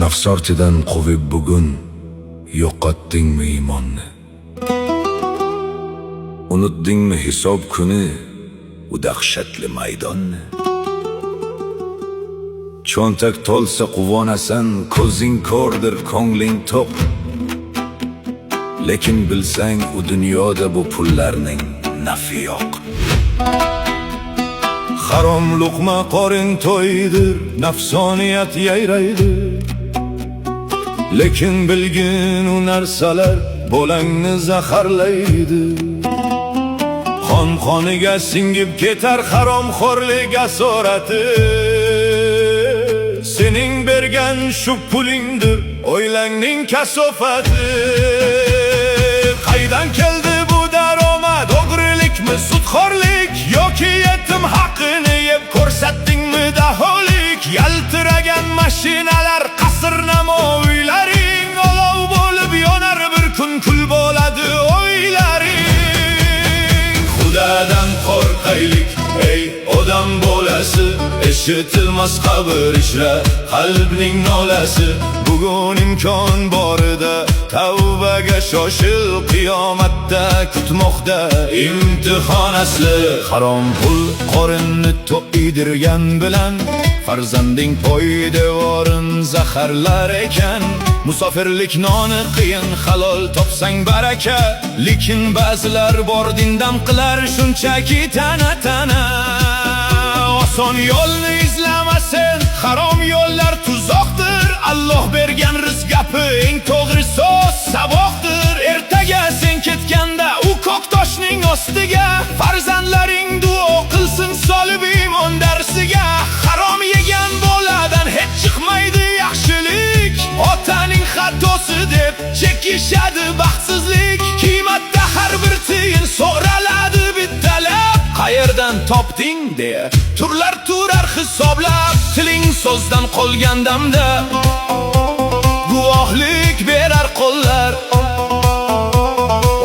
Nafs ortidan quvib bugun yo'qotdingmi iymonni? Unutdingmi hisob kuni u dahshatli maydonni? Cho'ntak to'lsa quvonasan, ko'zing ko'rdir, ko'ngling to'q. Lekin bilsang u dunyoda bu pullarning nafi yo'q. Harom luqma qorin to'ydir, nafsoniyat yayraydi. Lekin bilgin u narsalar bo'langni zaharlaydi. Qon-qoniga singib ketar haromxo'rlik asorati. Sening bergan shu pulingdir, o'ylangning kasofati. Qaydan keldi bu daromad? O'g'rilikmi, sudxo'rlik yoki yetim haqqini yeb ko'rsatdingmi daholik? Yaltiragan mashinalar, qasrnamo uylaring olov bo'lib yonar, bir kun kul bo'ladi o'ylaring. Xudodan qo'rqaylik, ey odam bolasi, eshitilmas qabr ichra qalbning nolasi. Bugun imkon borida tavbaga shoshil, qiyomatda kutmoqda imtihon asli. Harom pul qorinni to'ydirgan bilan farzanding poydevorin zaharlar ekan. Musofirlik noni qiyin, halol topsang baraka. Lekin ba'zilar bor dindan qilar shunchaki tana. Oson yo'lni izlamasin, harom yo'llar tuzoqdir. Alloh bergan rizq gapi eng to'g'ri so'z saboqdir. Ertaga sen ketganda u ko'k toshning ostiga farzandlaring duo qilsin solib iymon darsiga. Harom yegan boladan hech chiqmaydi yaxshilik. Otaning xatosi deb chekishadi baxtsizlik. Qiymatda har bir tiyin so'raladi bittalab. Qayerdan topding deya turlar turar hisoblab. Tiling so'zdan qolgan damda guvohlik berar qo'llar.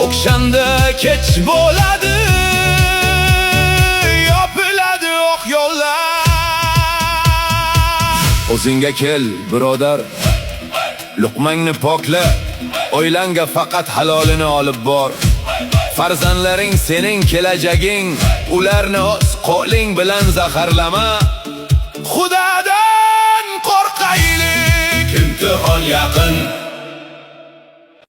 O'kshanda kech bo'ladi, yopiladi oq yo'llar. O'zingga kel birodar, luqmangni pokla, o'ylanga faqat halolini olib bor. Farzandlaring sening kelajaging, ularni o'z qo'ling bilan zaharlama. Xudodan qo'rqaylik, imtihon yaqin.